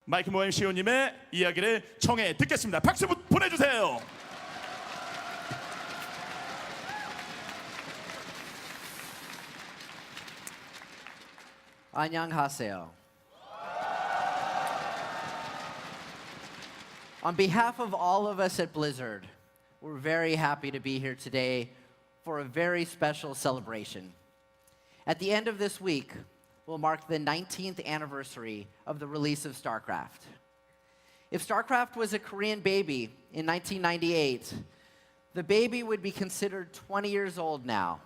마이크모하임 CEO님의 이야기를 청해 듣겠습니다. 박수 보내주세요. 안녕하세요. On behalf of all of us at Blizzard, we're very happy to be here today for a very special celebration. At the end of this week, will mark the 19th anniversary of the release of STARCRAFT. If STARCRAFT was a Korean baby in 1998, the baby would be considered 20 years old now.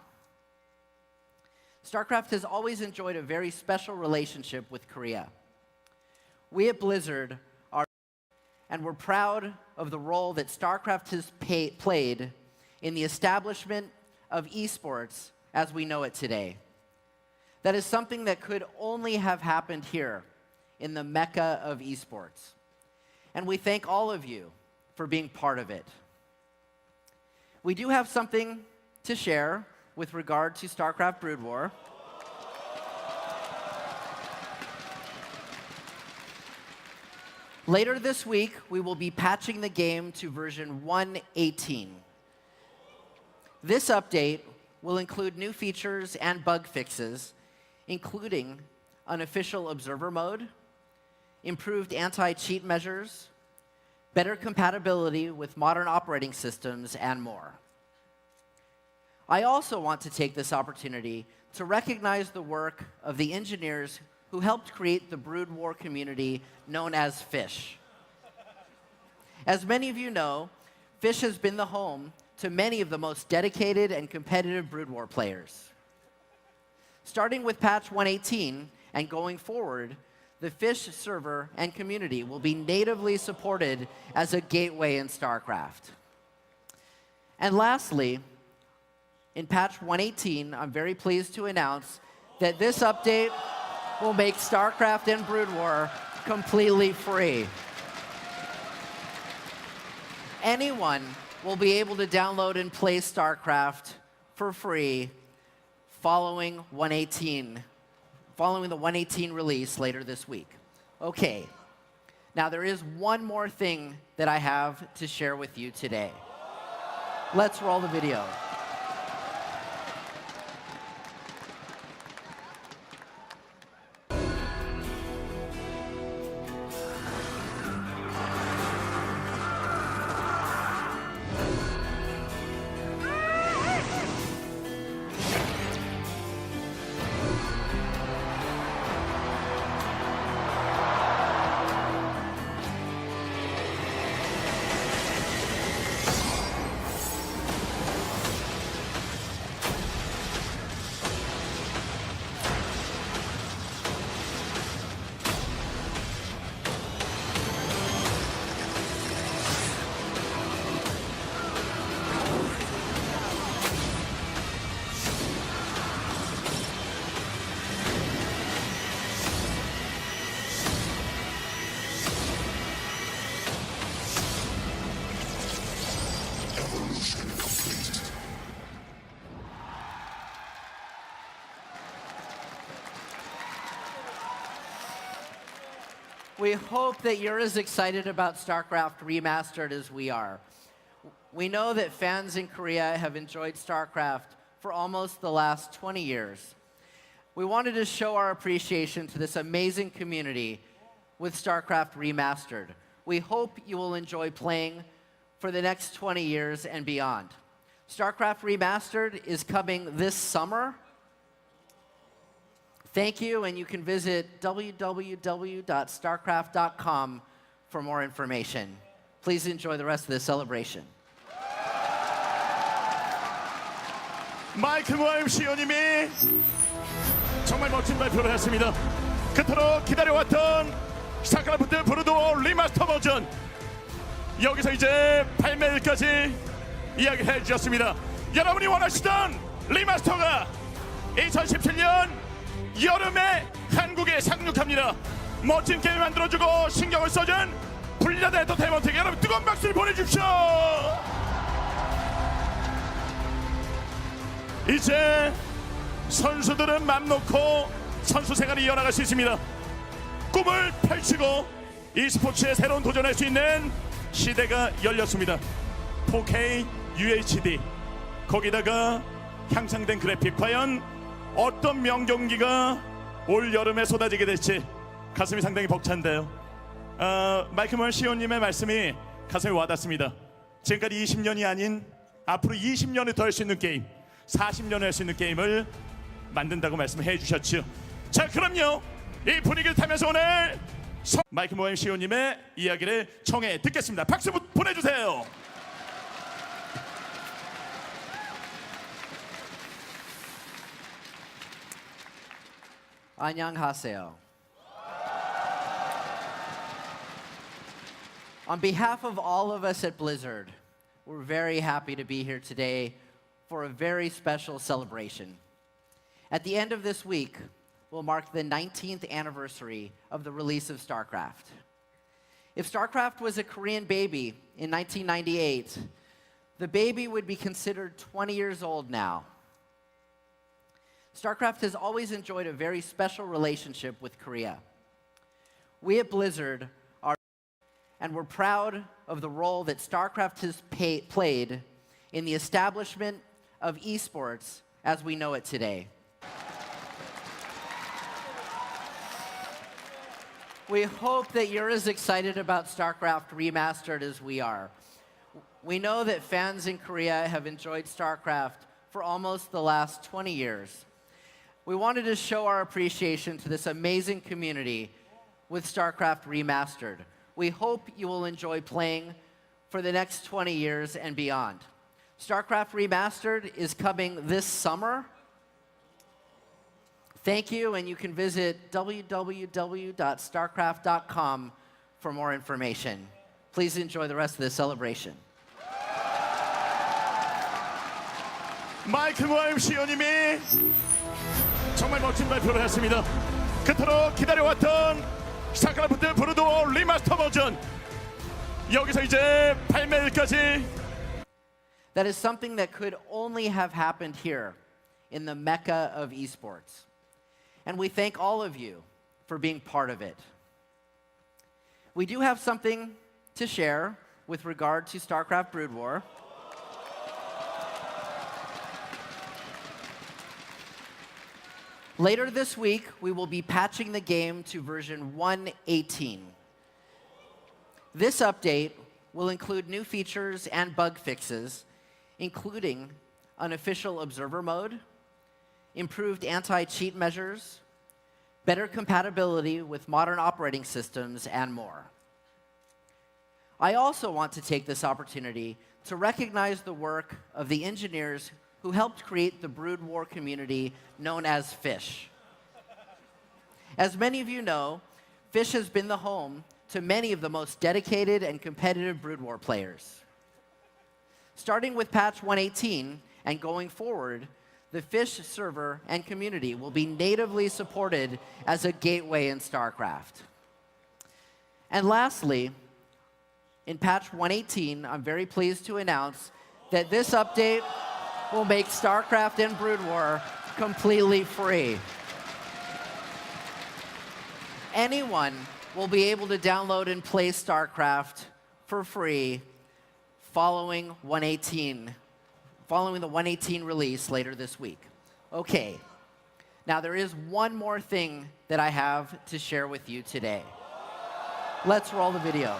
STARCRAFT has always enjoyed a very special relationship with Korea. We at Blizzard are, and we're proud of the role that STARCRAFT has played in the establishment of esports as we know it today. That is something that could only have happened here in the Mecca of esports. And we thank all of you for being part of it. We do have something to share with regard to StarCraft Brood War. Later this week, we will be patching the game to version 1.18. This update will include new features and bug fixes, including unofficial observer mode, improved anti-cheat measures, better compatibility with modern operating systems, and more. I also want to take this opportunity to recognize the work of the engineers who helped create the Brood War community known as FISH. As many of you know, FISH has been the home to many of the most dedicated and competitive Brood War players. Starting with patch 118 and going forward, the FISH server and community will be natively supported as a gateway in StarCraft. And lastly, in patch 118, I'm very pleased to announce that this update will make StarCraft and Brood War completely free. Anyone will be able to download and play StarCraft for free following the 118 release later this week. Okay, now there is one more thing that I have to share with you today. Let's roll the video. We hope that you're as excited about StarCraft Remastered as we are. We know that fans in Korea have enjoyed StarCraft for almost the last 20 years. We wanted to show our appreciation to this amazing community with StarCraft Remastered. We hope you will enjoy playing for the next 20 years and beyond. StarCraft Remastered is coming this summer. Thank you, and you can visit www.starcraft.com for more information. Please enjoy the rest of the celebration. 마이크모하임 CEO님이 정말 멋진 발표를 했습니다. 그토록 기다려왔던 스타크래프트 브루드 워 리마스터 버전, 여기서 이제 발매일까지 이야기해 주셨습니다. 여러분이 원하시던 리마스터가 2017년 여름에 한국에 상륙합니다. 멋진 게임 만들어주고 신경을 써준 블리자드 엔터테인먼트에게 여러분 뜨거운 박수를 보내주십시오. 이제 선수들은 맘 놓고 선수 생활을 이어나갈 수 있습니다. 꿈을 펼치고 e스포츠에 새로운 도전할 수 있는 시대가 열렸습니다. 4K UHD 거기다가 향상된 그래픽, 과연 어떤 명경기가 올 여름에 쏟아지게 될지 가슴이 상당히 벅찬데요. 마이크모하임 CEO님의 말씀이 가슴에 와닿습니다. 지금까지 20년이 아닌 앞으로 20년을 더 할 수 있는 게임, 40년을 할 수 있는 게임을 만든다고 말씀해 주셨죠. 자, 그럼요, 이 분위기를 타면서 오늘 마이크모하임 CEO님의 이야기를 청해 듣겠습니다. 박수 보내주세요. 안녕하세요. On behalf of all of us at Blizzard, we're very happy to be here today for a very special celebration. At the end of this week, will mark the 19th anniversary of the release of StarCraft. If StarCraft was a Korean baby in 1998, the baby would be considered 20 years old now. StarCraft has always enjoyed a very special relationship with Korea. We at Blizzard are, and we're proud of the role that StarCraft has played in the establishment of esports as we know it today. We hope that you're as excited about StarCraft Remastered as we are. We know that fans in Korea have enjoyed StarCraft for almost the last 20 years. We wanted to show our appreciation to this amazing community with StarCraft Remastered. We hope you will enjoy playing for the next 20 years and beyond. StarCraft Remastered is coming this summer. Thank you, and you can visit www.starcraft.com for more information. Please enjoy the rest of the celebration. 마이크모하임 CEO님이 정말 멋진 발표를 했습니다. 그토록 기다려왔던 스타크래프트 브루드워 리마스터 버전, 여기서 이제 발매일까지. That is something that could only have happened here in the Mecca of esports. And we thank all of you for being part of it. We do have something to share with regard to StarCraft Brood War. Later this week, we will be patching the game to version 1.18. This update will include new features and bug fixes, including unofficial observer mode, improved anti-cheat measures, better compatibility with modern operating systems, and more. I also want to take this opportunity to recognize the work of the engineers who helped create the Brood War community known as Fish. As many of you know, Fish has been the home to many of the most dedicated and competitive Brood War players. Starting with patch 1.18 and going forward, the Fish server and community will be natively supported as a gateway in StarCraft. And lastly, in patch 1.18, I'm very pleased to announce that this update will make StarCraft and Brood War completely free. Anyone will be able to download and play StarCraft for free following the 1.18 release later this week. Okay, now there is one more thing that I have to share with you today. Let's roll the video.